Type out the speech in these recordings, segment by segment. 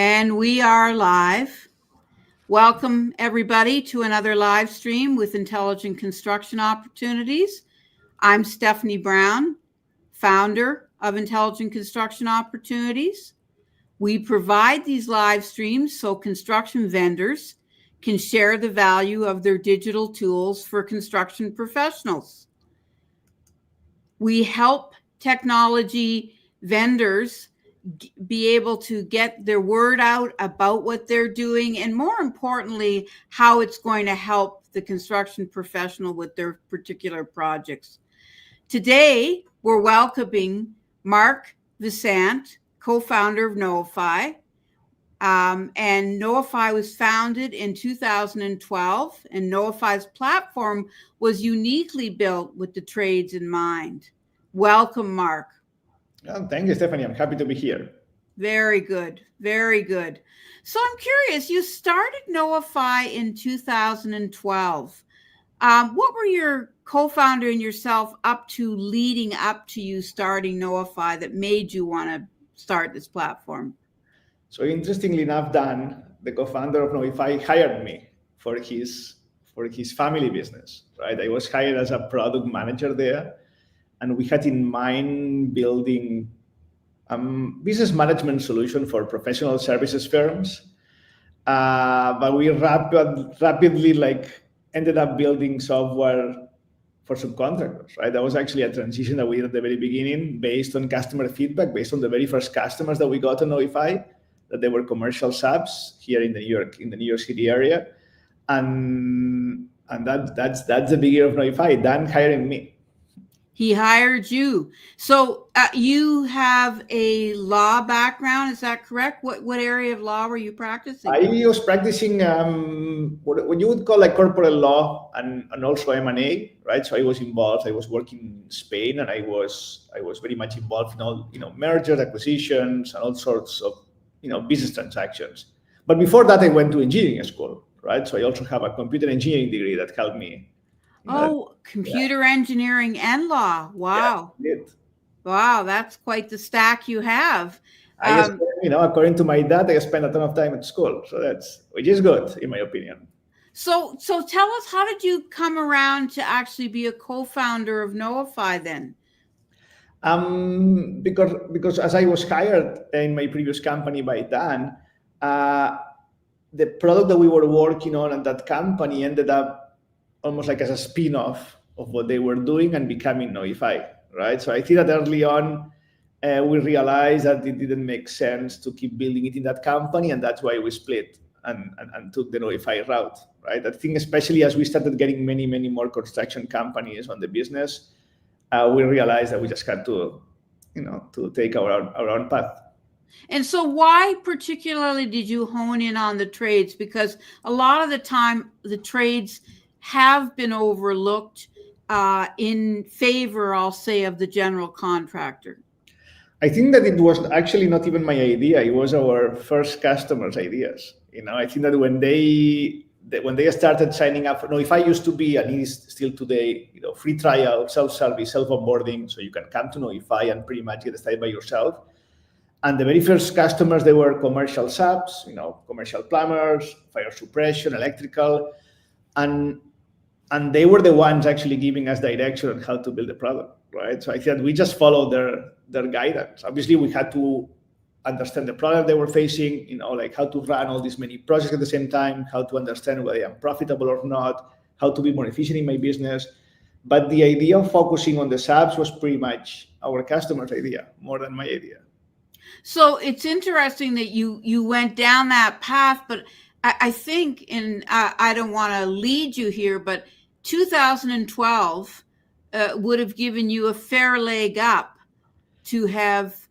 And we are live. Welcome, everybody, to another live stream with Intelligent Construction Opportunities. I'm Stephanie Brown, founder of Intelligent Construction Opportunities. We provide these live streams so construction vendors can share the value of their digital tools for construction professionals. We help technology vendors be able to get their word out about what they're doing, and more importantly, how it's going to help the construction professional with their particular projects. Today, we're welcoming Marc Visent, co-founder of Knowify. And Knowify was founded in 2012, and Knowify's platform was uniquely built with the trades in mind. Welcome, Marc. Thank you, Stephanie. I'm happy to be here. Very good. Very good. So I'm curious, you started Knowify in 2012. What were your co-founder and yourself up to leading up to you starting Knowify that made you want to start this platform? So interestingly enough, Dan, the co-founder of Knowify, hired me for his family business, right? I was hired as a product manager there. And we had in mind building a business management solution for professional services firms. But we rapidly ended up building software for subcontractors, right? That was actually a transition that we did at the very beginning based on customer feedback, based on the very first customers that we got on Knowify, that they were commercial subs here in the New York City area. And that's the beginning of Knowify, Dan hiring me. He hired you. So you have a law background, is that correct? What area of law were you practicing? I was practicing what you would call like corporate law and also M&A, right? So I was involved. I was working in Spain, and I was very much involved in all mergers, acquisitions, and all sorts of business transactions. But before that, I went to engineering school, right? So I also have a computer engineering degree that helped me. Computer engineering and law. Wow. Yeah, wow, that's quite the stack you have. According to my dad, I spent a ton of time at school. So which is good, in my opinion. So tell us, how did you come around to actually be a co-founder of Knowify then? Because as I was hired in my previous company by Dan, the product that we were working on at that company ended up almost like as a spin-off of what they were doing and becoming Knowify, right? So I think that early on, we realized that it didn't make sense to keep building it in that company, and that's why we split and took the Knowify route, right? I think especially as we started getting many more construction companies on the business, we realized that we just had to take our own path. And so why particularly did you hone in on the trades? Because a lot of the time, the trades have been overlooked in favor, I'll say, of the general contractor. I think that it was actually not even my idea. It was our first customers' ideas. I think that when they started signing up, Knowify used to be, and is still today, free trial, self-service, self-onboarding. So you can come to Knowify and pretty much get started by yourself. And the very first customers, they were commercial subs, commercial plumbers, fire suppression, electrical, and they were the ones actually giving us direction on how to build the product, right? So I think we just followed their guidance. Obviously, we had to understand the problem they were facing, like how to run all these many projects at the same time, how to understand whether I'm profitable or not, how to be more efficient in my business. But the idea of focusing on the subs was pretty much our customer's idea, more than my idea. So it's interesting that you went down that path, but I think, and I don't want to lead you here, but 2012 would have given you a fair leg up to have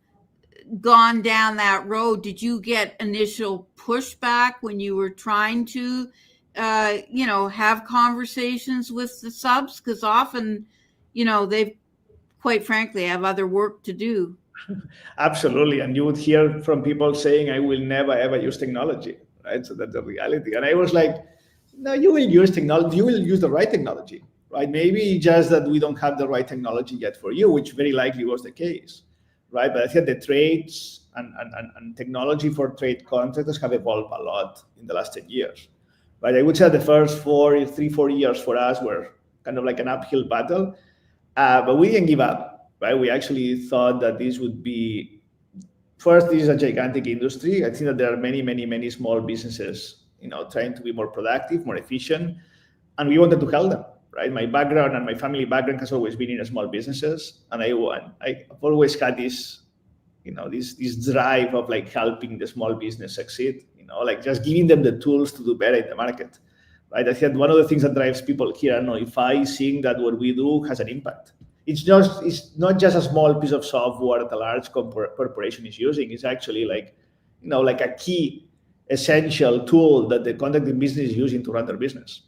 gone down that road. Did you get initial pushback when you were trying to, have conversations with the subs? Because often, they, quite frankly, have other work to do. Absolutely. And you would hear from people saying, I will never, ever use technology, right? So that's the reality. And I was like, no, you will use technology. You will use the right technology, right? Maybe just that we don't have the right technology yet for you, which very likely was the case. right? But I think the trades and technology for trade contractors have evolved a lot in the last 10 years, right? I would say the first 4 years for us were kind of like an uphill battle, but we didn't give up, right? We actually thought that this would be, first, this is a gigantic industry. I think that there are many small businesses, trying to be more productive, more efficient, and we wanted to help them, right? My background and my family background has always been in small businesses, and I've always had this, this drive of like helping the small business succeed, like just giving them the tools to do better in the market, right? I think one of the things that drives people here at Knowify is seeing that what we do has an impact. It's not just a small piece of software that a large corporation is using. It's actually like a key essential tool that the contracting business is using to run their business.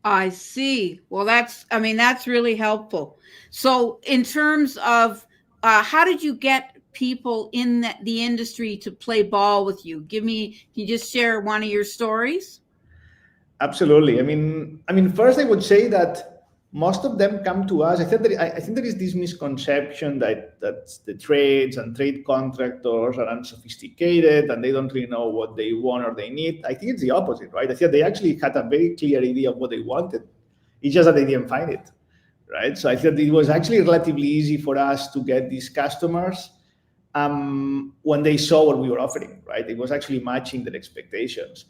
I see. Well, that's really helpful. So in terms of how did you get people in the industry to play ball with you? Can you just share one of your stories? Absolutely. I mean, first I would say that most of them come to us. I think there is this misconception that the trades and trade contractors are unsophisticated and they don't really know what they want or they need. I think it's the opposite, right? I think they actually had a very clear idea of what they wanted. It's just that they didn't find it, right? So I think it was actually relatively easy for us to get these customers when they saw what we were offering, right? It was actually matching their expectations.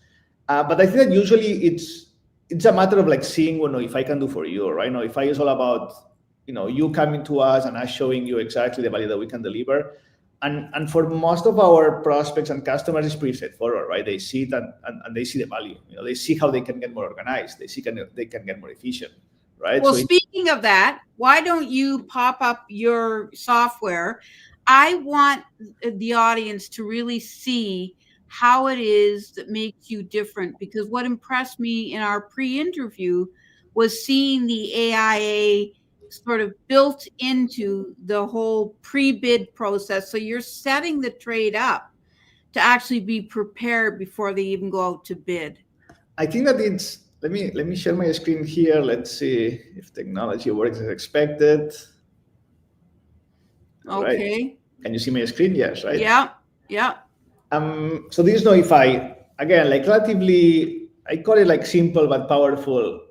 But I think that usually it's a matter of like seeing what Knowify can do for you, right? Knowify is all about you coming to us and us showing you exactly the value that we can deliver. And for most of our prospects and customers, it's pretty straightforward, right? They see it and they see the value. They see how they can get more organized. They see they can get more efficient, right? Well, speaking of that, why don't you pop up your software? I want the audience to really see how it is that makes you different, because what impressed me in our pre-interview was seeing the AIA sort of built into the whole pre-bid process. So you're setting the trade up to actually be prepared before they even go out to bid. I think that let me share my screen here. Let's see if technology works as expected. Okay. Right. Can you see my screen? Yes, right? Yeah. So this is Knowify. Again, like relatively, I call it like simple but powerful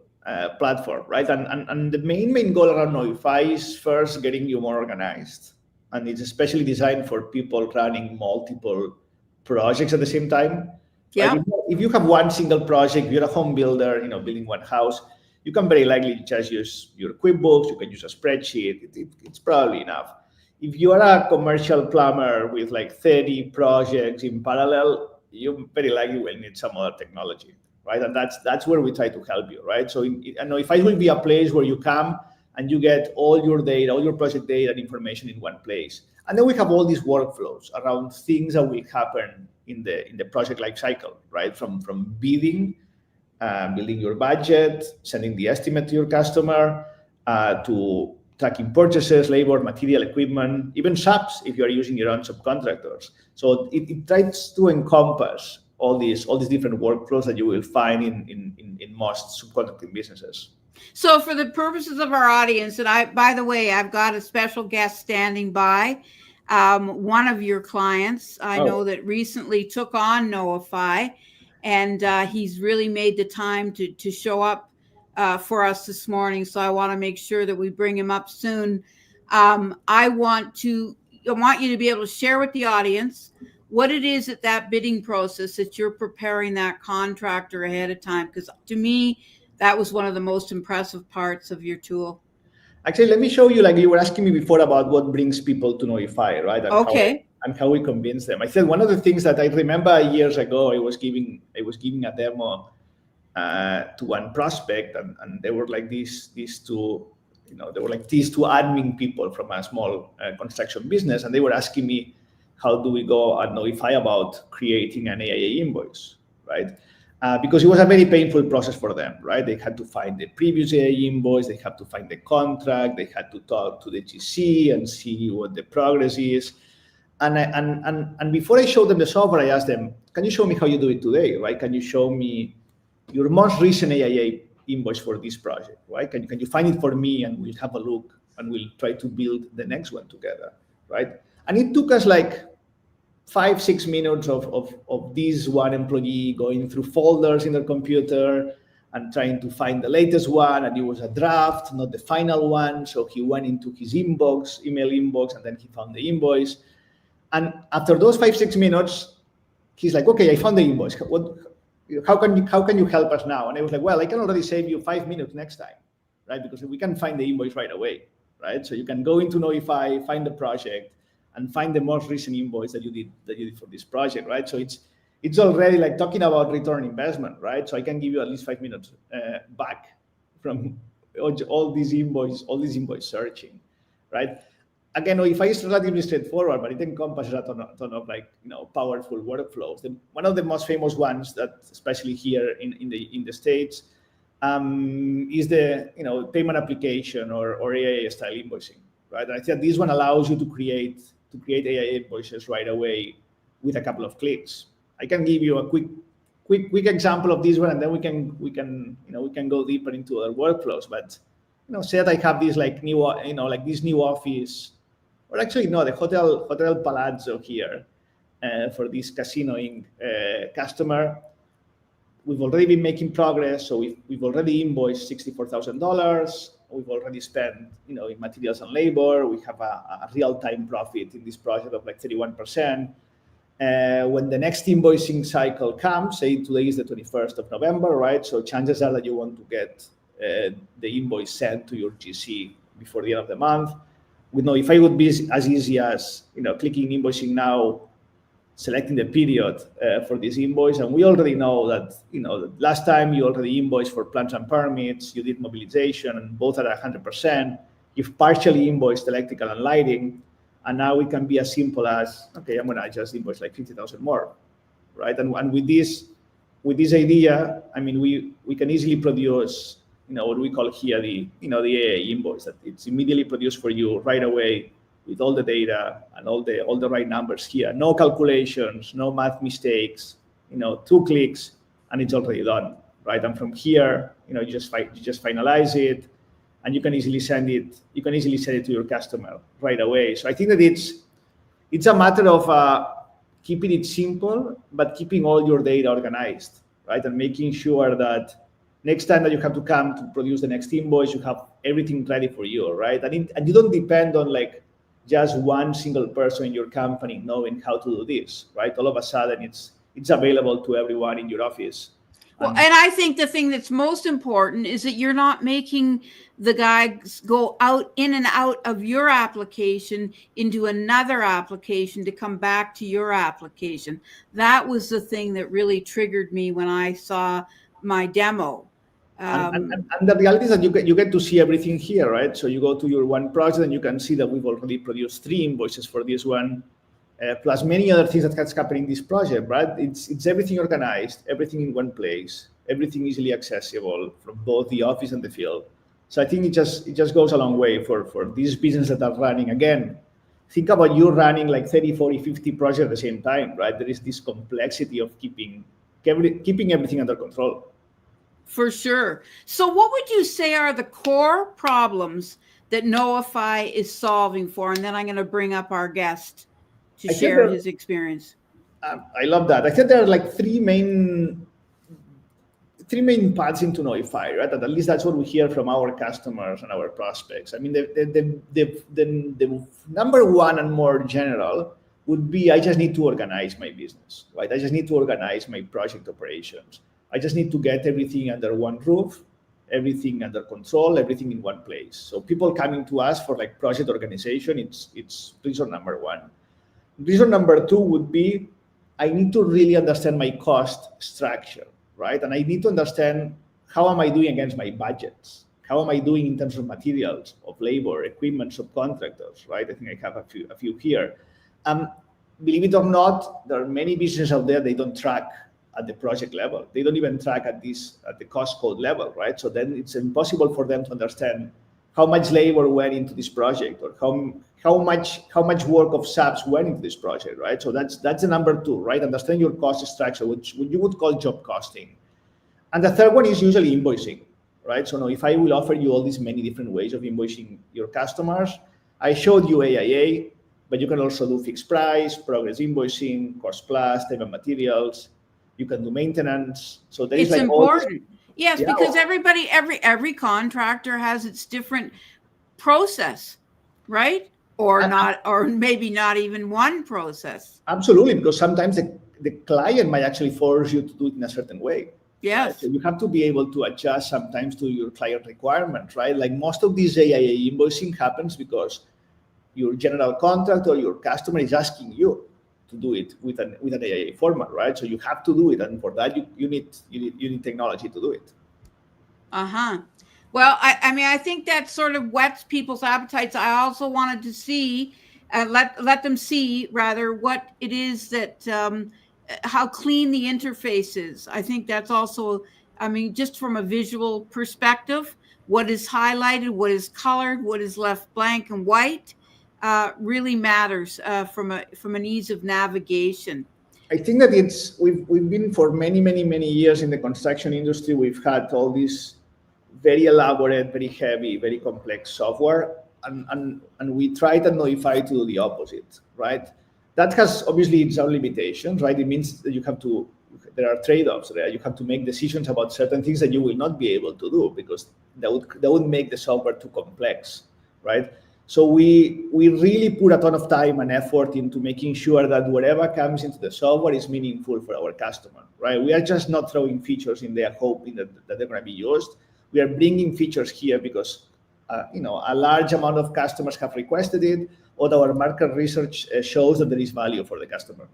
platform, right? And the main goal around Knowify is first getting you more organized. And it's especially designed for people running multiple projects at the same time. Yeah. Right? If you have one single project, if you're a home builder, building one house, you can very likely just use your QuickBooks, you can use a spreadsheet. It's probably enough. If you are a commercial plumber with like 30 projects in parallel, you very likely will need some other technology, right? And that's where we try to help you, right? So Knowify will be a place where you come and you get all your data, all your project data and information in one place. And then we have all these workflows around things that will happen in the project life cycle, right? From bidding, building your budget, sending the estimate to your customer, to tracking purchases, labor, material, equipment, even subs if you are using your own subcontractors. So it tries to encompass all these different workflows that you will find in most subcontracting businesses. So for the purposes of our audience, and by the way, I've got a special guest standing by, one of your clients. I know that recently took on Knowify, and he's really made the time to show up for us this morning. So I want to make sure that we bring him up soon. I want you to be able to share with the audience what it is at that bidding process that you're preparing that contractor ahead of time. Because to me, that was one of the most impressive parts of your tool. Actually, let me show you, like you were asking me before about what brings people to Knowify, right? And okay. How we convince them. I said one of the things that I remember years ago, I was giving a demo to one prospect, and they were like these two, they were like these two admin people from a small construction business, and they were asking me, how do we go at Knowify about creating an AIA invoice, right? Because it was a very painful process for them, right? They had to find the previous AIA invoice, they had to find the contract, they had to talk to the GC and see what the progress is. And before I showed them the software, I asked them, can you show me how you do it today, right? Can you show me your most recent AIA invoice for this project, right? Can you find it for me, and we'll have a look and we'll try to build the next one together, right? And it took us like 5-6 minutes of this one employee going through folders in their computer and trying to find the latest one, and it was a draft, not the final one. So he went into his inbox, email inbox, and then he found the invoice. And after those 5-6 minutes, he's like, okay, I found the invoice. How can you help us now? And I was like, well, I can already save you 5 minutes next time, right? Because we can find the invoice right away, right? So you can go into Knowify, find the project, and find the most recent invoice that you did for this project, right? So it's already like talking about return investment, right? So I can give you at least 5 minutes back from all these invoice searching, right? Again, Knowify is relatively straightforward, but it encompasses a ton of like powerful workflows. One of the most famous ones that, especially here in the States, is the payment application or AIA style invoicing, right? And I think this one allows you to create AIA invoices right away with a couple of clicks. I can give you a quick example of this one, and then we can go deeper into other workflows. But say that I have this like this new office, or actually no, the Hotel Palazzo here for this casinoing customer. We've already been making progress, so we've already invoiced $64,000. We've already spent, in materials and labor. We have a real-time profit in this project of like 31%. When the next invoicing cycle comes, say today is the 21st of November, right? So chances are that you want to get the invoice sent to your GC before the end of the month. With Knowify, it would be as easy as clicking invoicing now, selecting the period for this invoice, and we already know that last time you already invoiced for plans and permits, you did mobilization, and both are 100%. You've partially invoiced electrical and lighting, and now it can be as simple as, okay, I'm gonna just invoice like 50,000 more, right? And with this idea, I mean, we can easily produce what we call here the AA invoice, that it's immediately produced for you right away with all the data and all the right numbers here. No calculations, no math mistakes, 2 clicks, and it's already done, right? And from here, you just finalize it, and you can easily send it. You can easily send it to your customer right away. So I think that it's a matter of keeping it simple, but keeping all your data organized, right? And making sure that next time that you have to come to produce the next invoice, you have everything ready for you, right? And you don't depend on like just one single person in your company knowing how to do this, right? All of a sudden, it's available to everyone in your office. Well, and I think the thing that's most important is that you're not making the guys go in and out of your application into another application to come back to your application. That was the thing that really triggered me when I saw my demo. And the reality is that you get to see everything here, right? So you go to your one project and you can see that we've already produced 3 invoices for this one, plus many other things that has happened in this project, right? It's everything organized, everything in one place, everything easily accessible from both the office and the field. So I think it just goes a long way for these businesses that are running. Again, think about you running like 30, 40, 50 projects at the same time, right? There is this complexity of keeping everything under control. For sure. So what would you say are the core problems that Knowify is solving for? And then I'm going to bring up our guest to share his experience. I love that. I think there are like three main paths into Knowify, right? At least that's what we hear from our customers and our prospects. I mean, the number one and more general would be, I just need to organize my business, right? I just need to organize my project operations. I just need to get everything under one roof, everything under control, everything in one place. So people coming to us for like project organization, it's reason number one. Reason number two would be, I need to really understand my cost structure, right? And I need to understand, how am I doing against my budgets? How am I doing in terms of materials, of labor, equipment, subcontractors, right? I think I have a few here. Believe it or not, there are many businesses out there, they don't track at the project level. They don't even track at the cost code level, right? So then it's impossible for them to understand how much labor went into this project, or how much work of subs went into this project, right? So that's the number two, right? Understand your cost structure, which you would call job costing. And the third one is usually invoicing, right? So now, if I will offer you all these many different ways of invoicing your customers, I showed you AIA, But you can also do fixed price, progress invoicing, cost plus, time and materials. You can do maintenance. So there is It's like all this. important. Yes, Yeah, because every contractor has its different process, right? Or not, or maybe not even one process. absolutely, because sometimes the client might actually force you to do it in a certain way. Yes. Right? So you have to be able to adjust sometimes to your client requirements, right? Like most of these AIA invoicing happens because your general contractor or your customer is asking you to do it with an AIA format, right? So you have to do it, and for that you need technology to do it. Well, I mean, I think that sort of whets people's appetites. I also wanted to see, let them see rather what it is that how clean the interface is. I think that's also, I mean, just from a visual perspective, what is highlighted, what is colored, what is left blank and white, really matters from an ease of navigation. I think that we've been for many years in the construction industry. We've had all these very elaborate, very heavy, very complex software, and we tried at Knowify to do the opposite, right? That has obviously its own limitations, right? It means that there are trade-offs there. You have to make decisions about certain things that you will not be able to do because that would make the software too complex, right? So we really put a ton of time and effort into making sure that whatever comes into the software is meaningful for our customer, right? We are just not throwing features in there hoping that they're going to be used. We are bringing features here because a large amount of customers have requested it, or our market research shows that there is value for the customer.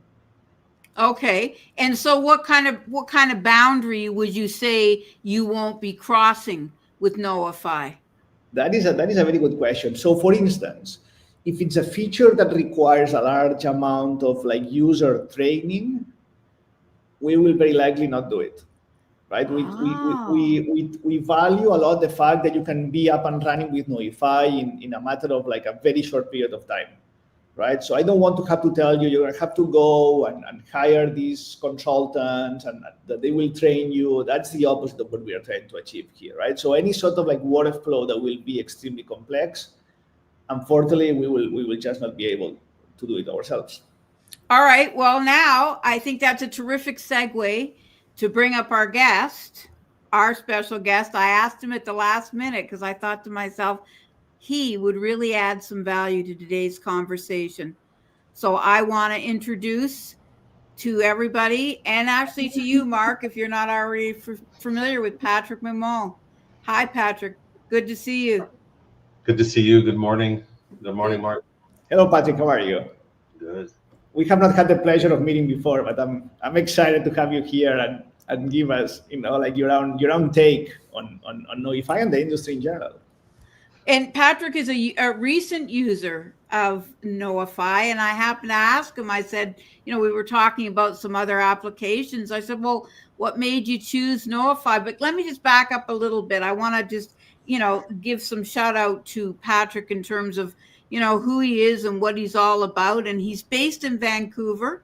Okay, and so what kind of boundary would you say you won't be crossing with Knowify? That is a very good question. So, for instance, if it's a feature that requires a large amount of like user training, we will very likely not do it, right? We value a lot the fact that you can be up and running with Knowify in a matter of like a very short period of time, right? So I don't want to have to tell you, you're going to have to go and hire these consultants and that they will train you. That's the opposite of what we are trying to achieve here, right? So any sort of like workflow that will be extremely complex, unfortunately, we will just not be able to do it ourselves. All right. Well, now I think that's a terrific segue to bring up our guest, our special guest. I asked him at the last minute because I thought to myself, he would really add some value to today's conversation. So I want to introduce to everybody, and actually to you, Marc, if you're not already familiar with Patrick Mimon. Hi, Patrick. Good to see you. Good to see you. Good morning. Good morning, Marc. Hello, Patrick. How are you? Good. We have not had the pleasure of meeting before, but I'm excited to have you here and give us like your own take on Knowify and the industry in general. And Patrick is a recent user of Knowify, and I happened to ask him, I said, we were talking about some other applications. I said, well, what made you choose Knowify? But let me just back up a little bit. I want to just, give some shout out to Patrick in terms of, who he is and what he's all about. And he's based in Vancouver,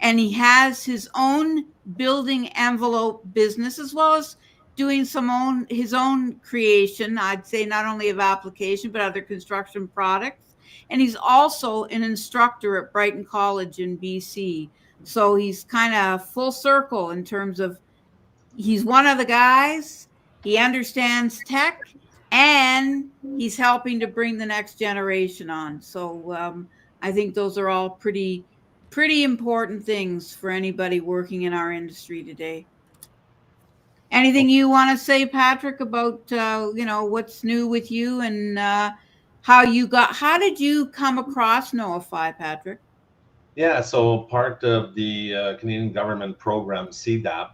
and he has his own building envelope business, as well as doing his own creation, I'd say, not only of application, but other construction products. And he's also an instructor at Brighton College in BC. So he's kind of full circle in terms of he's one of the guys, he understands tech, and he's helping to bring the next generation on. So I think those are all pretty important things for anybody working in our industry today. Anything you want to say, Patrick, about what's new with you and how did you come across Knowify, Patrick? Yeah, so part of the Canadian government program CDAP,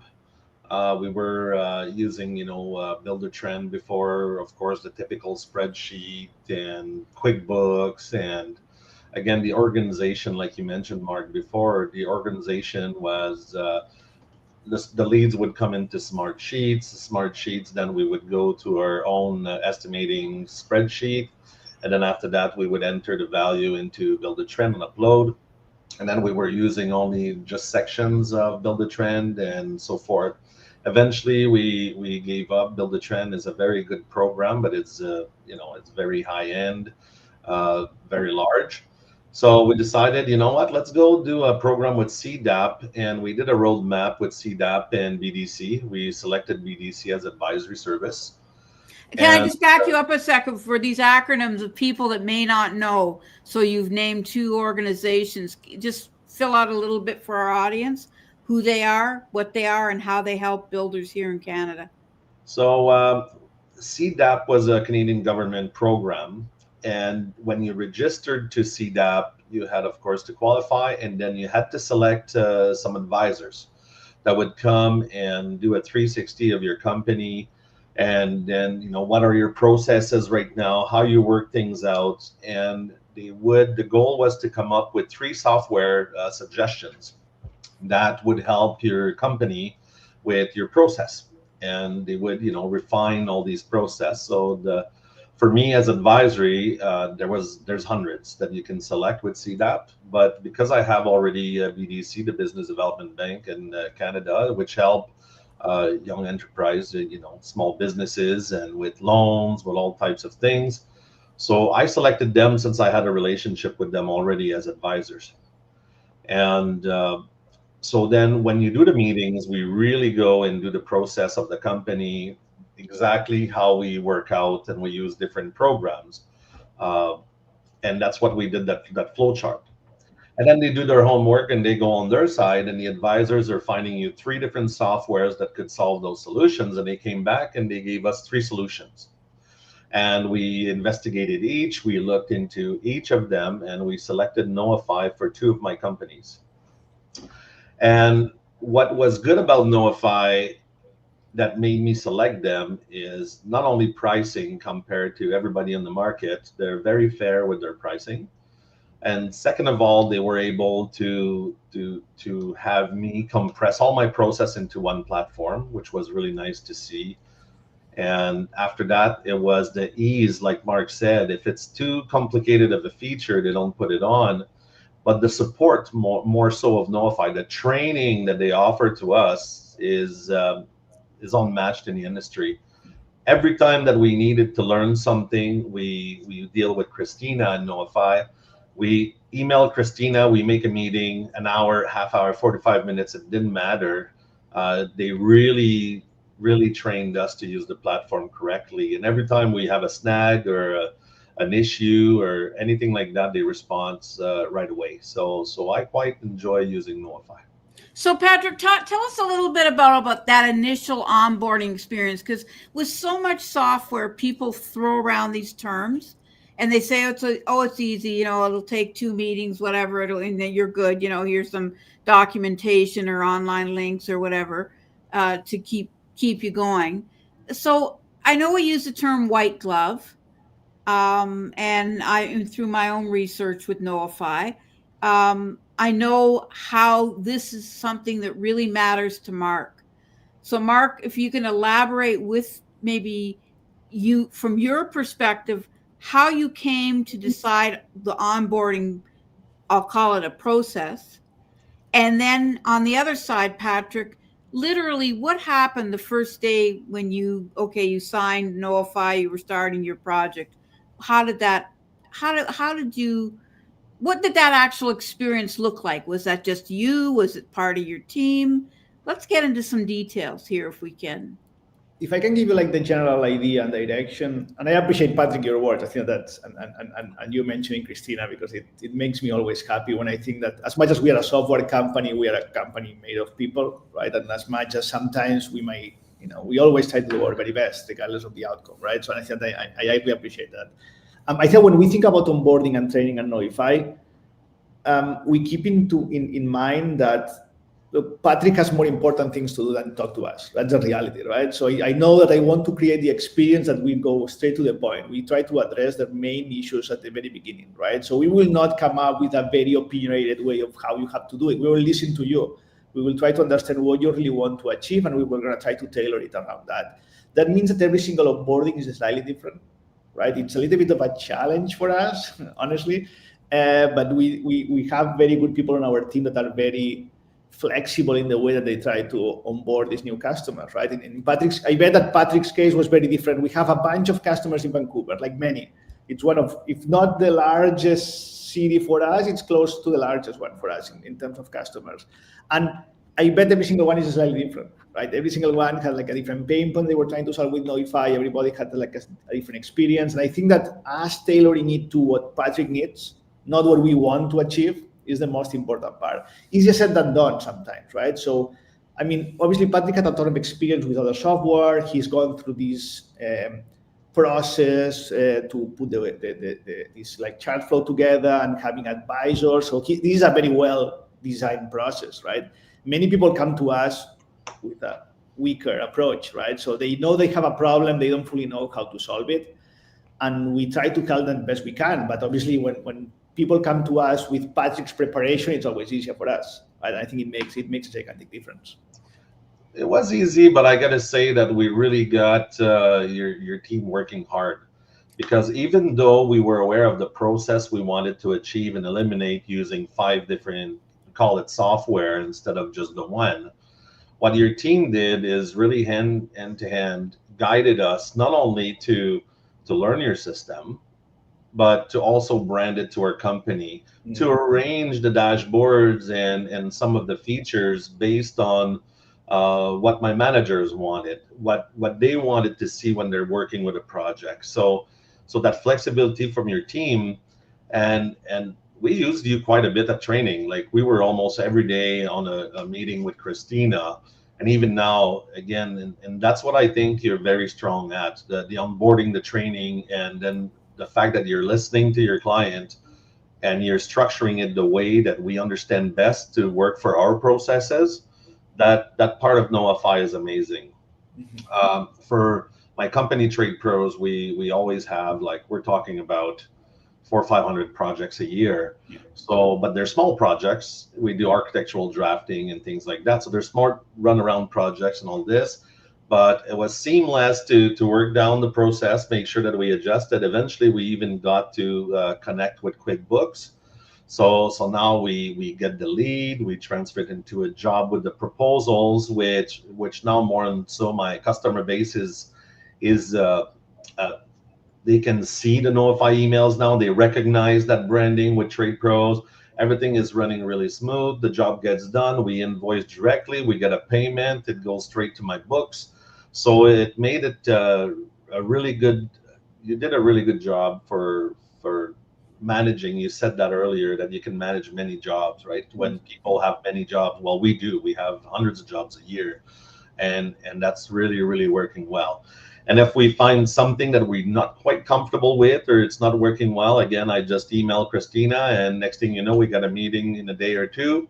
we were using Buildertrend before, of course, the typical spreadsheet and QuickBooks, and again the organization, like you mentioned, Marc, before, the organization was the leads would come into Smart Sheets, then we would go to our own estimating spreadsheet, and then after that we would enter the value into Buildertrend and upload, and then we were using only just sections of Buildertrend and so forth. Eventually we gave up. Buildertrend is a very good program, but it's it's very high end, very large. So we decided, you know what, let's go do a program with CDAP. And we did a roadmap with CDAP and BDC. We selected BDC as advisory service. Can I And just back you up a second for these acronyms of people that may not know? So you've named two organizations. Just fill out a little bit for our audience, who they are, what they are, and how they help builders here in Canada. so CDAP was a Canadian government program. And when you registered to CDAP, you had, of course, to qualify, and then you had to select some advisors that would come and do a 360 of your company. And then, you know, what are your processes right now, how you work things out. And the goal was to come up with 3 software suggestions that would help your company with your process. And they would, you know, refine all these process. So for me as advisory, there's hundreds that you can select with CDAP. But because I have already BDC, the Business Development Bank in Canada, which help young enterprise, you know, small businesses, and with loans, with all types of things. So I selected them since I had a relationship with them already as advisors. And so then when you do the meetings, we really go and do the process of the company, exactly how we work out, and we use different programs. And that's what we did, that flow chart. And then they do their homework and they go on their side, and the advisors are finding you 3 different softwares that could solve those solutions. And they came back and they gave us 3 solutions. And we investigated each, we looked into each of them, and we selected Knowify for 2 of my companies. And what was good about Knowify that made me select them is not only pricing compared to everybody in the market, they're very fair with their pricing. And second of all, they were able to have me compress all my process into one platform, which was really nice to see. And after that, it was the ease, like Marc said. If it's too complicated of a feature, they don't put it on. But the support, more so of Knowify, the training that they offer to us is unmatched in the industry. Every time that we needed to learn something, we deal with Christina and Knowify. We email Christina, we make a meeting, an hour, half hour, 45 minutes, it didn't matter. They really trained us to use the platform correctly. And every time we have a snag or an issue or anything like that, they respond right away. So I quite enjoy using Knowify. So Patrick, tell us a little bit about that initial onboarding experience, because with so much software, people throw around these terms and they say, it's easy, you know, it'll take 2 meetings, whatever, and then you're good, you know, here's some documentation or online links or whatever to keep you going. So I know we use the term white glove, and through my own research with Knowify, I know how this is something that really matters to Marc. So Marc, if you can elaborate with maybe you, from your perspective, how you came to decide the onboarding, I'll call it a process. And then on the other side, Patrick, literally what happened the first day when you signed Knowify, you were starting your project. What did that actual experience look like? Was that just you? Was it part of your team? Let's get into some details here if we can. If I can give you like the general idea and direction, and I appreciate, Patrick, your words. I think that's, and you mentioning Christina, because it makes me always happy when I think that as much as we are a software company, we are a company made of people, right? And as much as sometimes we might, you know, we always try to do our very best regardless of the outcome, right? So I think I really appreciate that. I think when we think about onboarding and training and Knowify, we keep in mind that Patrick has more important things to do than talk to us. That's the reality, right? So I know that I want to create the experience that we go straight to the point. We try to address the main issues at the very beginning, right? So we will not come up with a very opinionated way of how you have to do it. We will listen to you. We will try to understand what you really want to achieve, and we will going to try to tailor it around that. That means that every single onboarding is slightly different, right? It's a little bit of a challenge for us, honestly. But we have very good people on our team that are very flexible in the way that they try to onboard these new customers, right? I bet that Patrick's case was very different. We have a bunch of customers in Vancouver, like many, It's one of, if not the largest city for us, it's close to the largest one for us in terms of customers. And I bet every single one is slightly different, right? Every single one had like a different pain point they were trying to solve with Knowify. Everybody had like a different experience. And I think that us tailoring it to what Patrick needs, not what we want to achieve, is the most important part. Easier said than done sometimes, right? So, I mean, obviously Patrick had a ton of experience with other software. He's gone through this process to put this like chart flow together and having advisors. So this is a very well designed process, right? Many people come to us with a weaker approach, right? So they know they have a problem, they don't fully know how to solve it, and we try to help them best we can. But obviously, when people come to us with Patrick's preparation, it's always easier for us. Right? I think it makes a gigantic difference. It was easy, but I got to say that we really got your team working hard, because even though we were aware of the process we wanted to achieve and eliminate using 5 different, call it software instead of just the one, what your team did is really hand to hand guided us not only to learn your system, but to also brand it to our company, to arrange the dashboards and some of the features based on what my managers wanted, what they wanted to see when they're working with a project. So that flexibility from your team, and we used you quite a bit at training. Like we were almost every day on a meeting with Christina, and even now again, and that's what I think you're very strong at, the onboarding, the training, and then the fact that you're listening to your client and you're structuring it the way that we understand best to work for our processes. That part of Knowify is amazing. For my company Trade Pros, we always have, like, we're talking about 400 or 500 projects a year. So, but they're small projects. We do architectural drafting and things like that. So they're smart runaround projects and all this. But it was seamless to work down the process, make sure that we adjusted. Eventually, we even got to connect with QuickBooks. So now we get the lead, we transfer it into a job with the proposals, which now more and so my customer base is they can see the Knowify emails now. They recognize that branding with Trade Pros. Everything is running really smooth. The job gets done. We invoice directly. We get a payment. It goes straight to my books. So it made it a really good. You did a really good job for managing. You said that earlier, that you can manage many jobs, right? When people have many jobs, well, we do. We have hundreds of jobs a year, and that's really working well. And if we find something that we're not quite comfortable with, or it's not working well, again, I just email Christina, and next thing you know, we got a meeting in a day or two.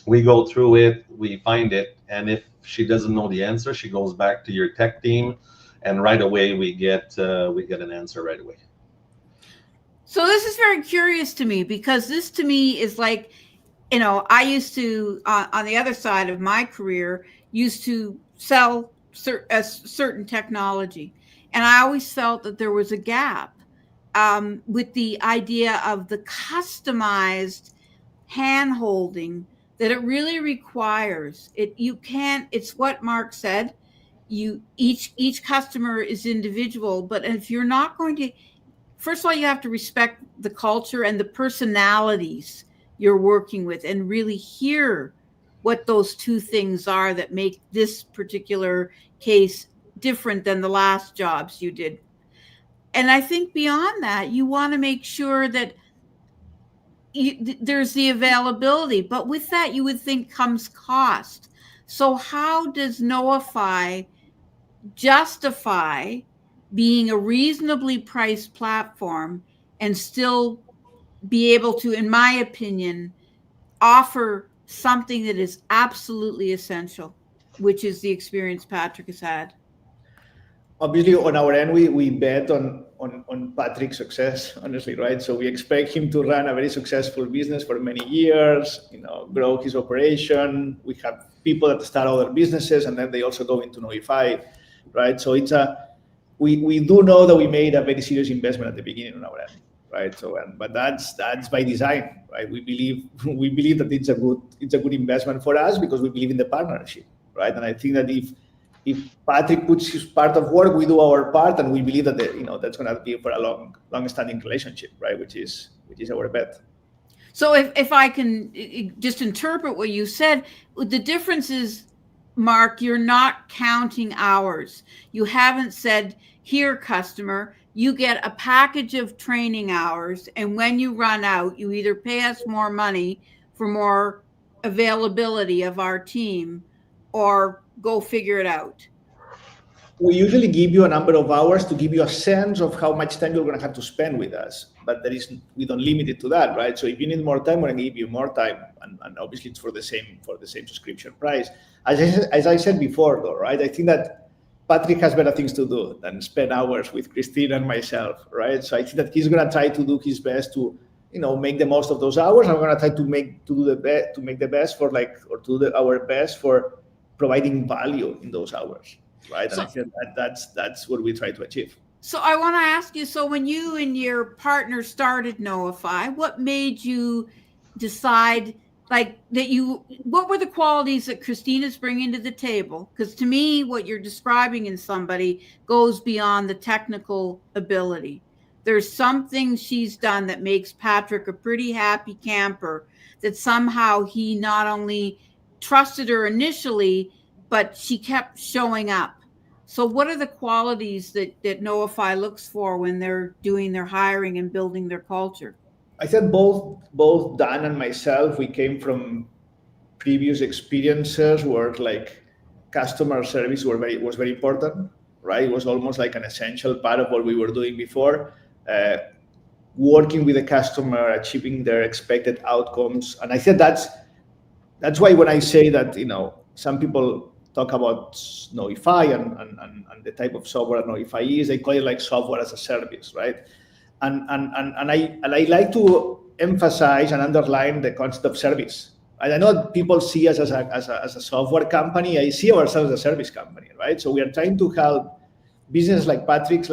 We go through it, we find it, and if she doesn't know the answer, she goes back to your tech team, and right away we get an answer right away. So this is very curious to me, because this to me is like, I used to, on the other side of my career, used to sell a certain technology. And I always felt that there was a gap with the idea of the customized hand-holding that it really requires. It's what Marc said, each customer is individual, but if you're not going to, first of all, you have to respect the culture and the personalities you're working with and really hear what those two things are that make this particular case different than the last jobs you did. And I think beyond that, you want to make sure that there's the availability, but with that, you would think comes cost. So how does Knowify justify being a reasonably priced platform and still be able to, in my opinion, offer something that is absolutely essential, which is the experience Patrick has had? Obviously, on our end, we bet on Patrick's success, honestly, right? So we expect him to run a very successful business for many years, grow his operation. We have people that start other businesses, and then they also go into Knowify, right? So we do know that we made a very serious investment at the beginning on our end, right? So, but that's by design, right? We believe that it's a good investment for us because we believe in the partnership, right? And I think that if if Patrick puts his part of work, we do our part, and we believe that that's going to be for a long-standing relationship, right? Which is our bet. So if I can just interpret what you said, the difference is, Marc, you're not counting hours. You haven't said, here, customer, you get a package of training hours, and when you run out, you either pay us more money for more availability of our team, or go figure it out. We usually give you a number of hours to give you a sense of how much time you're going to have to spend with us, but we don't limit it to that, right? So if you need more time, we're going to give you more time, and obviously it's for the same subscription price. As I said before, though, right? I think that Patrick has better things to do than spend hours with Christina and myself, right? So I think that he's going to try to do his best to make the most of those hours. I'm going to try to make the best for our best for providing value in those hours. Right. So, and I think that's what we try to achieve. So I want to ask you, so when you and your partner started Knowify, what made you decide what were the qualities that Christina's bringing to the table? Because to me, what you're describing in somebody goes beyond the technical ability. There's something she's done that makes Patrick a pretty happy camper, that somehow he not only trusted her initially, but she kept showing up. So what are the qualities that Knowify looks for when they're doing their hiring and building their culture? I said both Dan and myself, we came from previous experiences where customer service was very important, right? It was almost like an essential part of what we were doing before, working with the customer, achieving their expected outcomes. And I said that's why when I say that, some people talk about Knowify and the type of software Knowify is, they call it software as a service, right? And I like to emphasize and underline the concept of service. I know people see us as a software company. I see ourselves as a service company, right? So we are trying to help businesses like Patrick's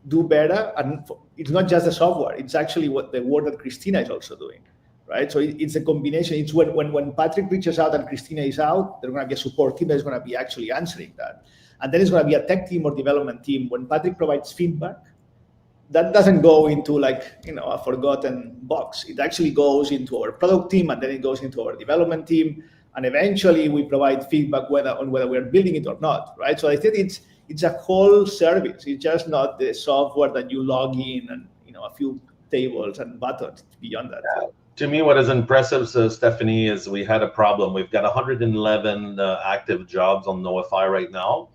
do better, and it's not just the software; it's actually what the work that Christina is also doing. Right, so it's a combination. It's when Patrick reaches out and Christina is out, there's going to be a support team that's going to be actually answering that, and then it's going to be a tech team or development team. When Patrick provides feedback, that doesn't go into a forgotten box. It actually goes into our product team, and then it goes into our development team, and eventually we provide feedback whether we're building it or not. Right, so I think it's a whole service. It's just not the software that you log in and a few tables and buttons. It's beyond that. Yeah. To me, what is impressive, Stephanie, is we had a problem. We've got 111 active jobs on Knowify right now,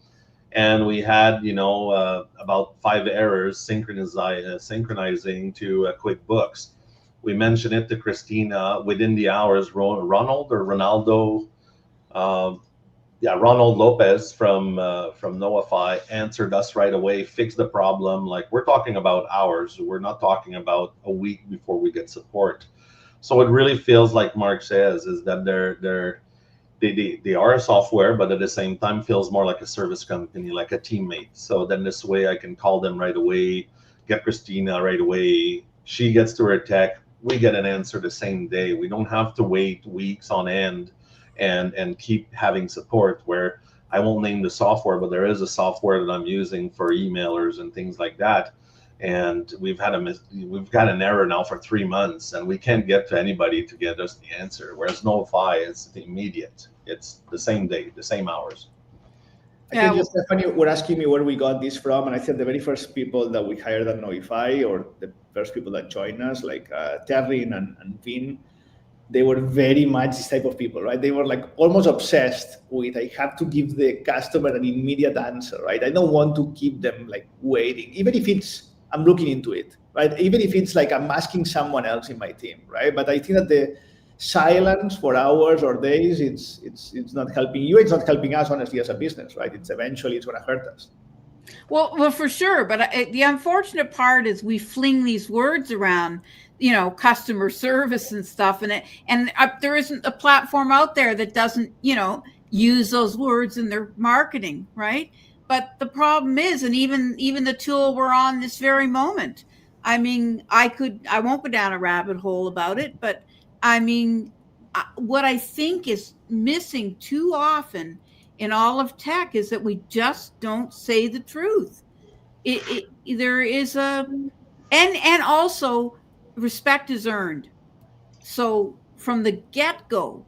and we had, about 5 errors synchronizing to QuickBooks. We mentioned it to Christina within the hours. Ronald Lopez from Knowify answered us right away, fixed the problem. We're talking about hours. We're not talking about a week before we get support. So it really feels like Marc says is that they are a software, but at the same time feels more like a service company, like a teammate. So then this way I can call them right away, get Christina right away. She gets to her tech. We get an answer the same day. We don't have to wait weeks on end and keep having support, where I won't name the software, but there is a software that I'm using for emailers and things like that. And we've got an error now for 3 months, and we can't get to anybody to get us the answer. Whereas Knowify is immediate; it's the same day, the same hours. I think Stephanie were asking me where we got this from, and I said the very first people that we hired at Knowify, or the first people that joined us, Terrin and Vin, they were very much this type of people, right? They were almost obsessed with, I have to give the customer an immediate answer, right? I don't want to keep them waiting, even if I'm looking into it, right? Even if it's I'm asking someone else in my team, right? But I think that the silence for hours or days, it's not helping you. It's not helping us, honestly, as a business, right? Eventually it's going to hurt us. Well, for sure. But the unfortunate part is we fling these words around, customer service and stuff, and there isn't a platform out there that doesn't, use those words in their marketing, right? But the problem is, and even the tool we're on this very moment, I mean, I won't go down a rabbit hole about it, but I mean, what I think is missing too often in all of tech is that we just don't say the truth. There is and also respect is earned. So from the get-go,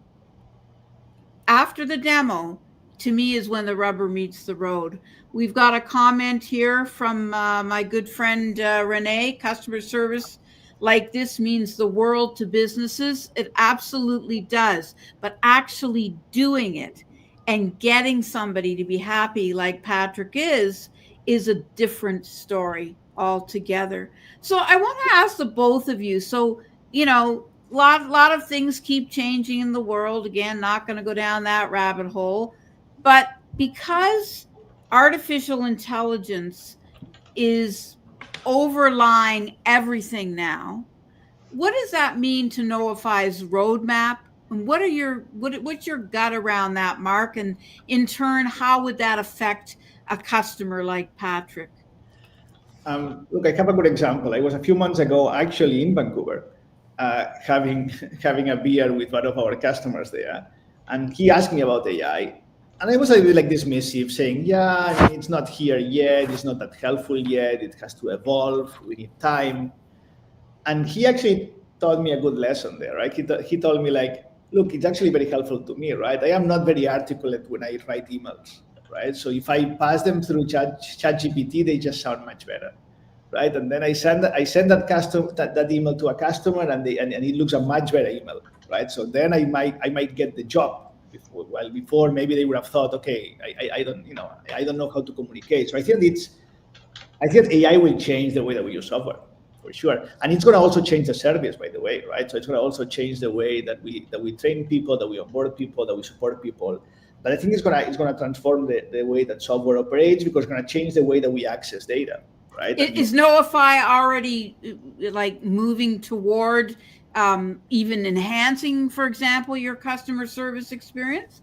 after the demo, to me is when the rubber meets the road. We've got a comment here from my good friend Renee. Customer service like this means the world to businesses. It absolutely does. But actually doing it and getting somebody to be happy like Patrick is a different story altogether. So I want to ask the both of you. So, you know, lot of things keep changing in the world. Again, not going to go down that rabbit hole. But because artificial intelligence is overlying everything now, what does that mean to Knowify's roadmap? And what's your gut around that, Mark? And in turn, how would that affect a customer like Patrick? Look, I have a good example. I was a few months ago actually in Vancouver, having a beer with one of our customers there, and he asked me about AI, and I was a little like dismissive, saying, "Yeah, I mean, it's not here yet. It's not that helpful yet. It has to evolve. We need time." And he actually taught me a good lesson there, right? He told me like, "Look, it's actually very helpful to me, right? I am not very articulate when I write emails, right? So if I pass them through ChatGPT, they just sound much better, right? And then I send that email to a customer, and it looks a much better email, right? So then I might get the job. Before maybe they would have thought, okay, I don't know how to communicate. So I think AI will change the way that we use software, for sure, and it's going to also change the service, by the way, right? So it's going to also change the way that we train people, that we onboard people, that we support people. But I think it's going to transform the way that software operates, because it's going to change the way that we access data, right? Is Knowify already like moving toward even enhancing, for example, your customer service experience?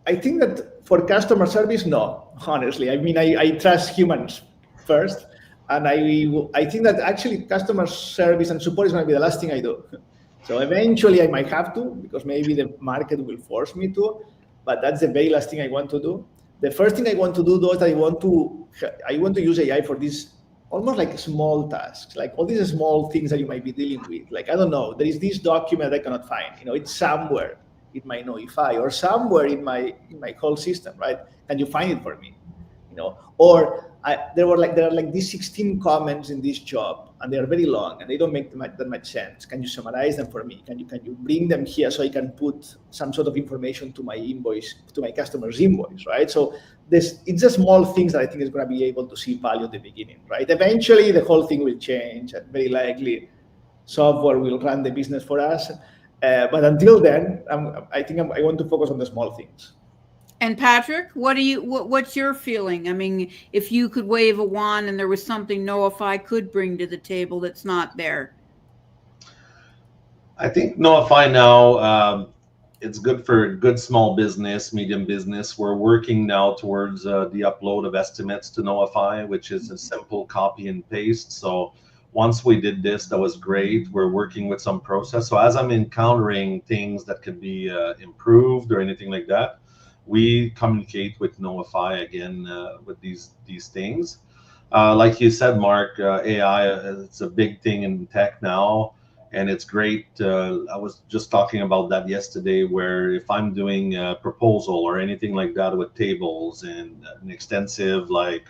I think that for customer service, no, honestly. I mean, I trust humans first. And I think that actually customer service and support is going to be the last thing I do. So eventually I might have to, because maybe the market will force me to, but that's the very last thing I want to do. The first thing I want to do, though, is I want to use AI for these almost like small tasks, like all these small things that you might be dealing with. Like, I don't know, there is this document I cannot find. It's somewhere in my Knowify or somewhere in my whole system, right? Can you find it for me? Or there are like these 16 comments in this job, and they are very long and they don't make that much sense. Can you summarize them for me? Can you bring them here so I can put some sort of information to my invoice, to my customer's invoice, right? So it's just small things that I think is going to be able to see value at the beginning, right? Eventually, the whole thing will change, and very likely software will run the business for us. But until then, I want to focus on the small things. And Patrick, what's your feeling? I mean, if you could wave a wand and there was something Knowify could bring to the table that's not there. I think Knowify now, it's good for good small business, medium business. We're working now towards the upload of estimates to Knowify, which is a simple copy and paste. So once we did this, that was great. We're working with some process. So as I'm encountering things that could be improved or anything like that, we communicate with Knowify again with these things. Like you said, Mark, AI, it's a big thing in tech now, and it's great. I was just talking about that yesterday, where if I'm doing a proposal or anything like that with tables and an extensive like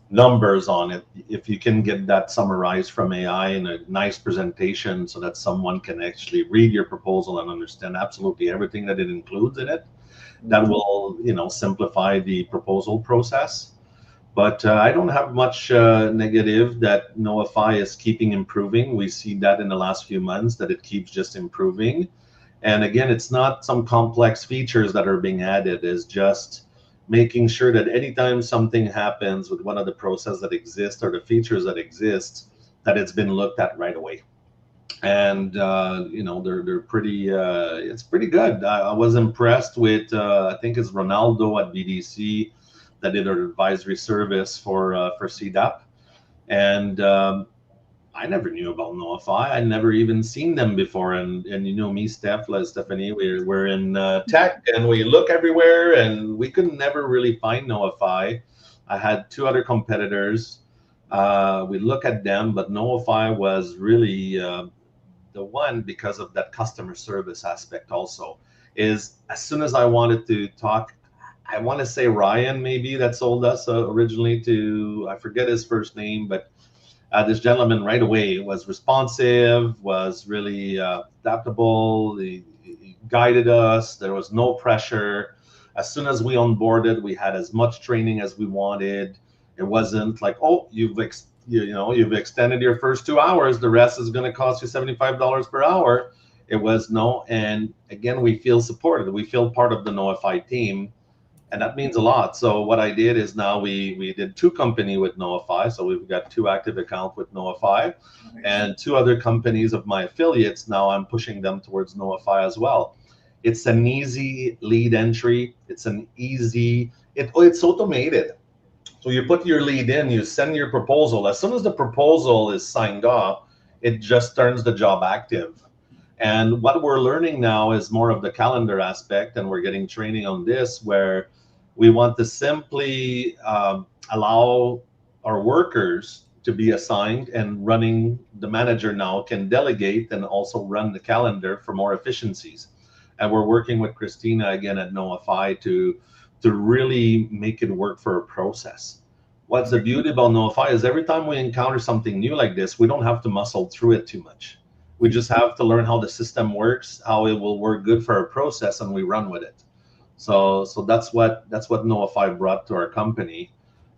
numbers on it, if you can get that summarized from AI in a nice presentation so that someone can actually read your proposal and understand absolutely everything that it includes in it, that will simplify the proposal process. But I don't have much negative that Knowify is keeping improving. We see that in the last few months that it keeps just improving. And again, it's not some complex features that are being added. It's just making sure that anytime something happens with one of the processes that exist or the features that exist, that it's been looked at right away. And they're pretty it's pretty good. I was impressed with I think it's Ronaldo at BDC that did an advisory service for CDAP, and I never knew about Knowify. I never even seen them before. And you know me, Stephanie, we're in tech and we look everywhere and we could never really find Knowify. I had two other competitors. We look at them, but Knowify was really the one because of that customer service aspect also. Is as soon as I wanted to talk, I want to say Ryan maybe that sold us originally to, I forget his first name, but this gentleman right away was responsive, was really adaptable. He guided us. There was no pressure. As soon as we onboarded, we had as much training as we wanted. It wasn't like, oh, you've extended your first 2 hours. The rest is going to cost you $75 per hour. It was no. And again, we feel supported. We feel part of the Knowify team. And that means a lot. So what I did is now we did 2 company with Knowify. So we've got 2 active accounts with Knowify, and 2 other companies of my affiliates. Now I'm pushing them towards Knowify as well. It's an easy lead entry. It's it's automated. So you put your lead in, you send your proposal. As soon as the proposal is signed off, it just turns the job active. And what we're learning now is more of the calendar aspect, and we're getting training on this where we want to simply allow our workers to be assigned, and running the manager now can delegate and also run the calendar for more efficiencies. And we're working with Christina again at Knowify to really make it work for a process. What's the beauty about Knowify is every time we encounter something new like this, we don't have to muscle through it too much. We just have to learn how the system works, how it will work good for our process, and we run with it. So that's what Knowify brought to our company,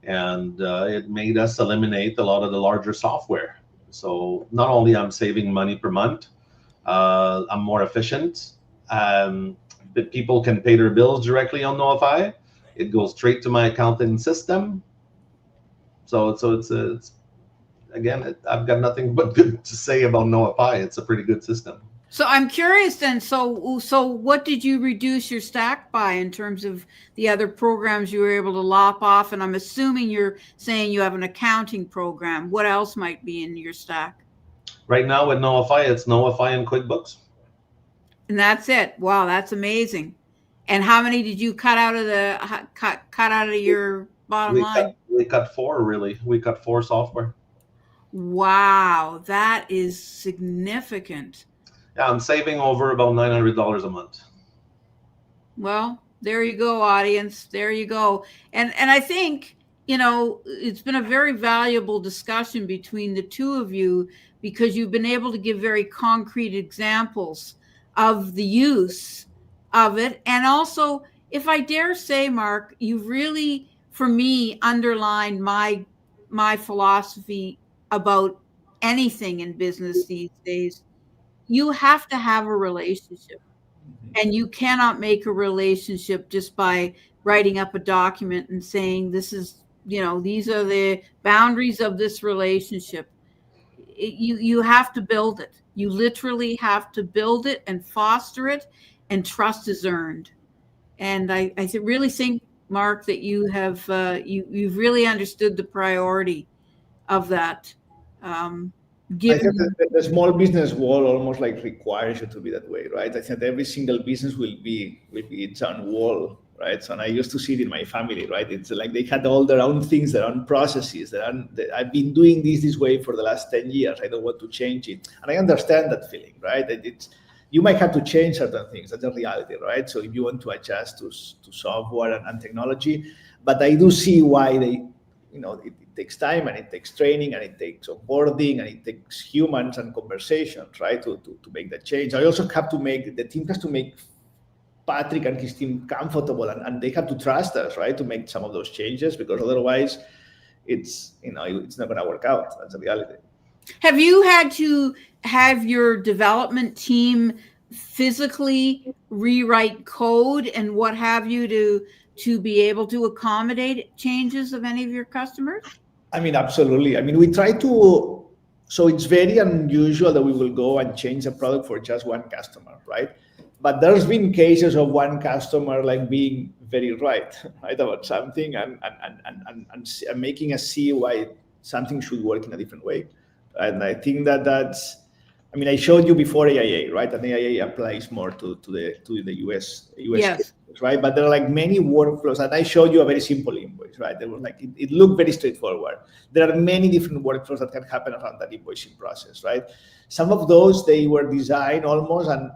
and it made us eliminate a lot of the larger software. So not only I'm saving money per month, I'm more efficient. But people can pay their bills directly on Knowify. It goes straight to my accounting system. So it's again, I've got nothing but good to say about Knowify. It's a pretty good system. So I'm curious then, so what did you reduce your stack by in terms of the other programs you were able to lop off? And I'm assuming you're saying you have an accounting program. What else might be in your stack? Right now with Knowify, it's Knowify and QuickBooks. And that's it. Wow, that's amazing. And how many did you cut out of your bottom line? We cut 4 really. We cut 4 software. Wow, that is significant. Yeah, I'm saving over about $900 a month. Well, there you go, audience. There you go. And I think, it's been a very valuable discussion between the two of you, because you've been able to give very concrete examples of the use of it. And also, if I dare say, Marc, you've really, for me, underlined my philosophy about anything in business these days. You have to have a relationship, and you cannot make a relationship just by writing up a document and saying, this is, these are the boundaries of this relationship. You have to build it. You literally have to build it and foster it, and trust is earned. And I really think, Marc, that you have you've really understood the priority of that. I think the small business world almost like requires you to be that way, right? I think every single business will be its own wall, right? So, and I used to see it in my family, right? It's like they had all their own things, their own processes. I've been doing this way for the last 10 years. I don't want to change it. And I understand that feeling, right? You might have to change certain things. That's a reality, right? So if you want to adjust to software and technology, but I do see why it takes time, and it takes training, and it takes onboarding, and it takes humans and conversations, right, to make that change. I also have to the team has to make Patrick and his team comfortable, and they have to trust us, right, to make some of those changes, because otherwise it's not going to work out. That's the reality. Have you had to have your development team physically rewrite code and what have you to be able to accommodate changes of any of your customers? I mean, absolutely. I mean, we try to, so it's very unusual that we will go and change a product for just one customer, right? But there's been cases of one customer like being very right about something and making us see why something should work in a different way. And I think that's, I mean, I showed you before AIA, right? And AIA applies more to the US Yes. cases, right? But there are like many workflows, and I showed you a very simple invoice, right? There was like it looked very straightforward. There are many different workflows that can happen around that invoicing process, right? Some of those they were designed almost and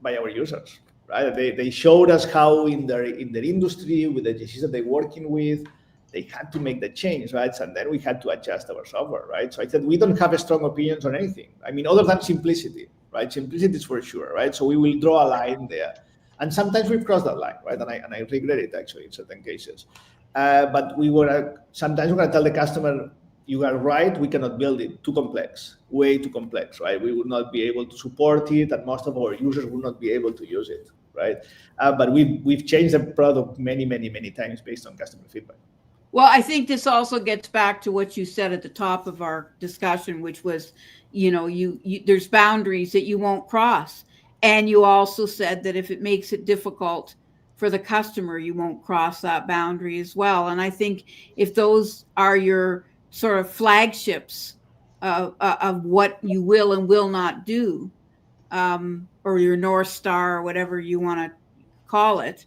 by our users, right? They showed us how in their industry with the agencies that they're working with, they had to make the change, right? And then we had to adjust our software, right? So I said we don't have a strong opinions on anything. I mean, other than simplicity, right? Simplicity is for sure, right? So we will draw a line there, and sometimes we've crossed that line, right? And I regret it actually in certain cases. But we were sometimes we're going to tell the customer, you are right, we cannot build it, too complex, way too complex, right? We would not be able to support it, and most of our users would not be able to use it, right? But we've changed the product many times based on customer feedback. Well, I think this also gets back to what you said at the top of our discussion, which was, you there's boundaries that you won't cross. And you also said that if it makes it difficult for the customer, you won't cross that boundary as well. And I think if those are your sort of flagships of what you will and will not do, or your North Star, or whatever you want to call it,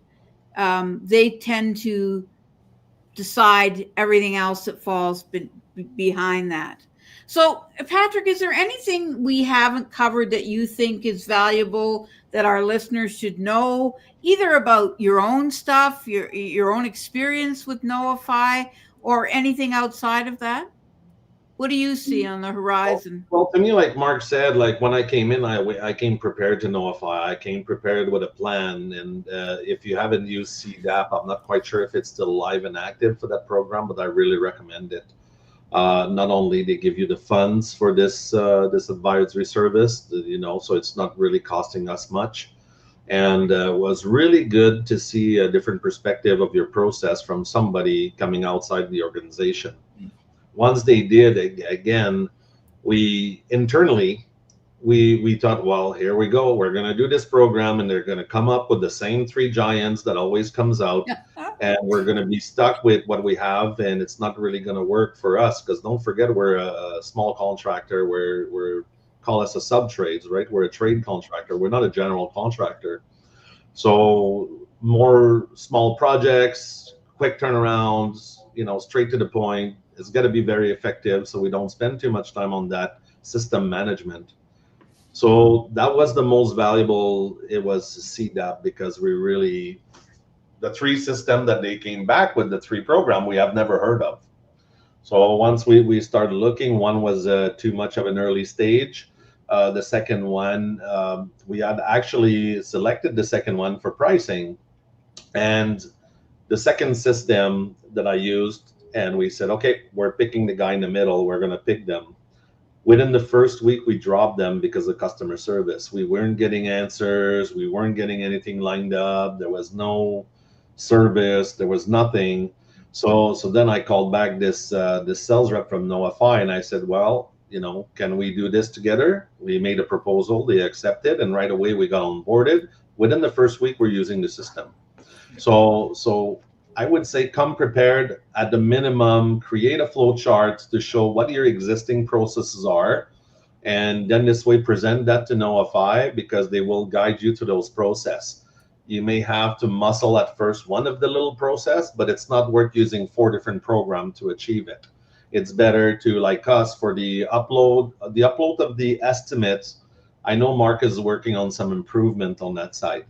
they tend to decide everything else that falls behind that. So, Patrick, is there anything we haven't covered that you think is valuable that our listeners should know, either about your own stuff, your own experience with Knowify, or anything outside of that? What do you see on the horizon? Well, to me, like Mark said, like when I came in, I came prepared to Knowify. I came prepared with a plan. And if you haven't used CDAP, I'm not quite sure if it's still live and active for that program, but I really recommend it. Not only they give you the funds for this advisory service, so it's not really costing us much. And it was really good to see a different perspective of your process from somebody coming outside the organization. Once they did, again, we internally we thought, well, here we go, we're going to do this program, and they're going to come up with the same three giants that always comes out, and we're going to be stuck with what we have, and it's not really going to work for us, because don't forget, we're a small contractor. We're call us a sub trades, right? We're a trade contractor. We're not a general contractor. So more small projects, quick turnarounds, straight to the point. It's got to be very effective, so we don't spend too much time on that system management. So that was the most valuable. It was CDAP, because the three system that they came back with, the three program, we have never heard of. So once we started looking, one was too much of an early stage. The second one, we had actually selected the second one for pricing, and the second system that I used, and we said, okay, we're picking the guy in the middle. We're going to pick them. Within the first week, we dropped them because of customer service. We weren't getting answers. We weren't getting anything lined up. There was no service. There was nothing. So then I called back this sales rep from Knowify, and I said, well, can we do this together? We made a proposal. They accepted, and right away we got onboarded. Within the first week, we're using the system. So I would say come prepared. At the minimum, create a flow chart to show what your existing processes are, and then this way present that to Knowify, because they will guide you to those process. You may have to muscle at first one of the little process, but it's not worth using 4 different programs to achieve it. It's better to, like us, for the upload of the estimates. I know Mark is working on some improvement on that side,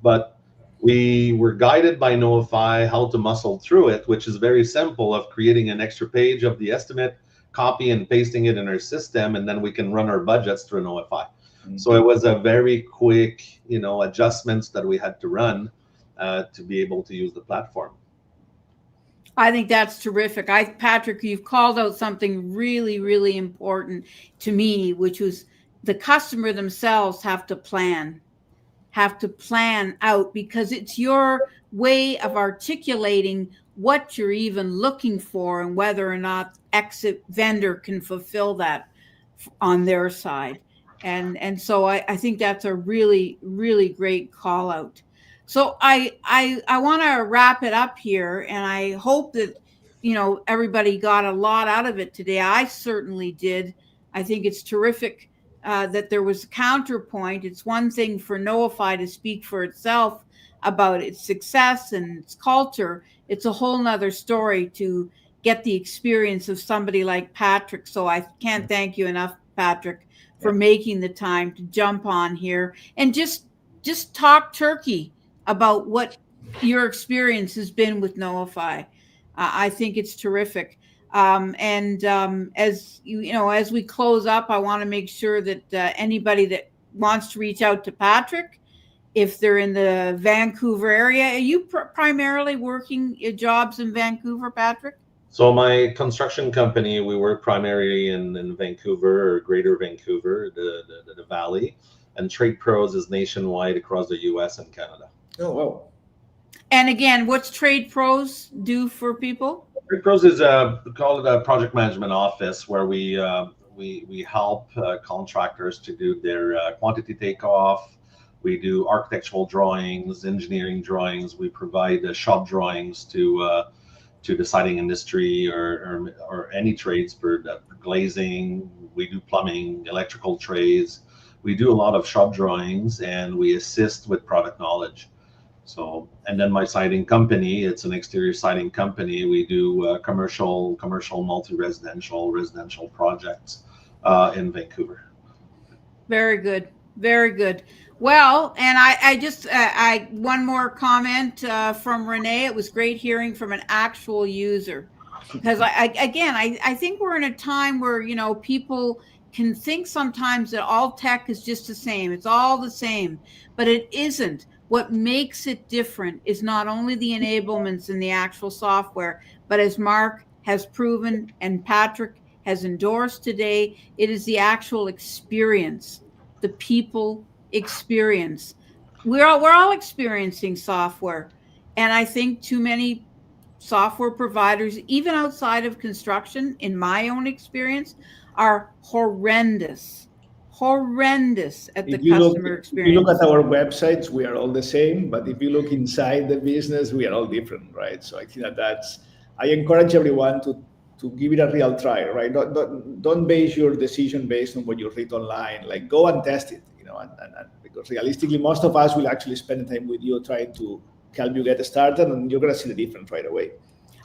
but we were guided by Knowify how to muscle through it, which is very simple, of creating an extra page of the estimate, copy and pasting it in our system, and then we can run our budgets through Knowify. Mm-hmm. So it was a very quick, adjustments that we had to run to be able to use the platform. I think that's terrific. Patrick, you've called out something really, really important to me, which was the customer themselves have to plan out, because it's your way of articulating what you're even looking for and whether or not exit vendor can fulfill that on their side. And so I think that's a really, really great call out. So I want to wrap it up here, and I hope that everybody got a lot out of it today. I certainly did. I think it's terrific that there was a counterpoint. It's one thing for Knowify to speak for itself about its success and its culture. It's a whole nother story to get the experience of somebody like Patrick. So I can't thank you enough, Patrick, for making the time to jump on here and just talk turkey about what your experience has been with Knowify. I think it's terrific. As as we close up, I want to make sure that anybody that wants to reach out to Patrick, if they're in the Vancouver area, are you primarily working jobs in Vancouver, Patrick? So my construction company, we work primarily in Vancouver or Greater Vancouver, the Valley, and Trade Pros is nationwide across the U.S. and Canada. Oh, wow. And again, what's Trade Pros do for people? Trade Pros is we call it a project management office where we help contractors to do their quantity takeoff. We do architectural drawings, engineering drawings. We provide shop drawings to the siding industry or any trades for glazing. We do plumbing, electrical trades. We do a lot of shop drawings, and we assist with product knowledge. So, and then my siding company, it's an exterior siding company. We do commercial, multi-residential, residential projects in Vancouver. Very good. Very good. Well, and I just, one more comment from Renee. It was great hearing from an actual user, because I think we're in a time where, people can think sometimes that all tech is just the same. It's all the same, but it isn't. What makes it different is not only the enablements in the actual software, but as Marc has proven and Patrick has endorsed today, it is the actual experience, the people experience. We're all experiencing software, and I think too many software providers, even outside of construction, in my own experience, are horrendous at the customer experience. If you look at our websites, we are all the same, but if you look inside the business, we are all different, right? So I think I encourage everyone to give it a real try, right? Don't base your decision based on what you read online. Like, go and test it, and because realistically, most of us will actually spend time with you trying to help you get started, and you're going to see the difference right away.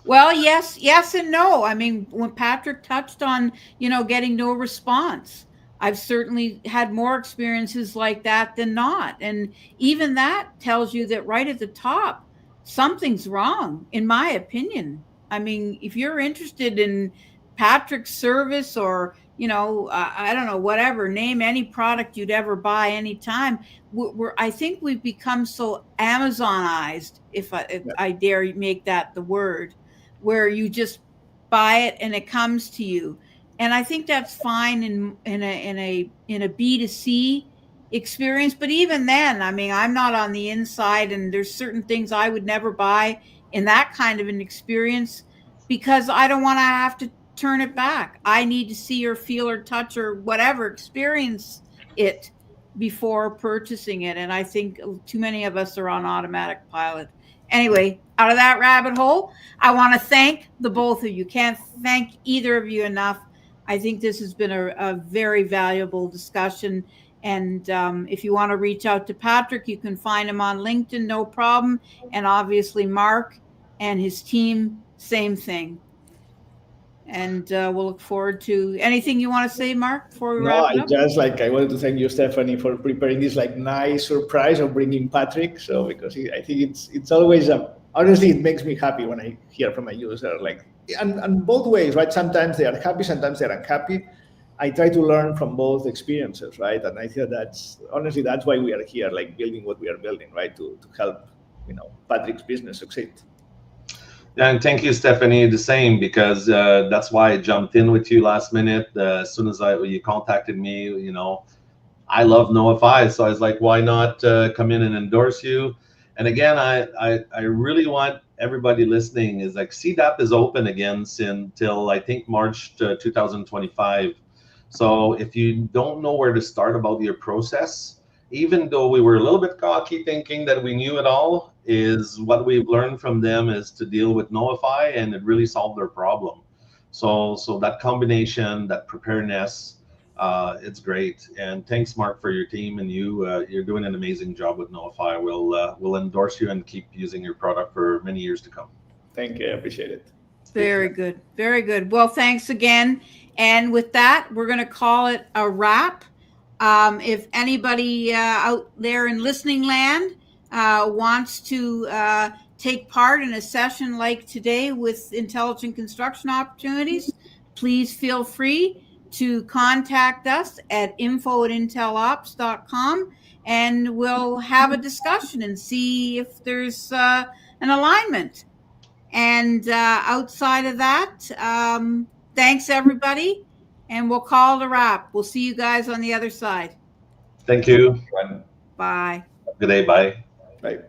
Well, yes and no. I mean, when Patrick touched on, getting no response, I've certainly had more experiences like that than not. And even that tells you that right at the top, something's wrong, in my opinion. I mean, if you're interested in Patrick's service or, I don't know, whatever, name any product you'd ever buy anytime. I think we've become so Amazonized, if I dare make that the word, where you just buy it and it comes to you. And I think that's fine in a B2C experience. But even then, I mean, I'm not on the inside, and there's certain things I would never buy in that kind of an experience because I don't want to have to turn it back. I need to see or feel or touch or whatever, experience it before purchasing it. And I think too many of us are on automatic pilot. Anyway, out of that rabbit hole, I want to thank the both of you. Can't thank either of you enough. I think this has been a very valuable discussion. And if you want to reach out to Patrick, you can find him on LinkedIn, no problem. And obviously Marc and his team, same thing. And we'll look forward to anything you want to say, Marc, before we wrap it up. I wanted to thank you, Stephanie, for preparing this nice surprise of bringing Patrick. So because I think it's always honestly, it makes me happy when I hear from a user, and both ways, right? Sometimes they are happy, sometimes they're unhappy. I try to learn from both experiences, right? And I think that's why we are here, building what we are building, right? To help, Patrick's business succeed. Yeah, and thank you, Stephanie, the same, because that's why I jumped in with you last minute. As soon as you contacted me, I love Knowify, so I was like, why not come in and endorse you? And again, I really want everybody listening is CDAP is open again till I think March 2025. So if you don't know where to start about your process, even though we were a little bit cocky thinking that we knew it all, is what we've learned from them is to deal with Knowify, and it really solved their problem. So that combination, that preparedness, It's great. And thanks, Mark, for your team, and you're doing an amazing job with Knowify. We'll endorse you and keep using your product for many years to come. Thank you. I appreciate it. Very good. Very good. Well, thanks again. And with that, we're going to call it a wrap. If anybody out there in listening land wants to take part in a session like today with Intelligent Construction Opportunities, please feel free to contact us at info@intelops.com, and we'll have a discussion and see if there's an alignment. And outside of that, thanks everybody, and we'll call it a wrap. We'll see you guys on the other side. Thank you. Bye. Good day. Bye. Bye.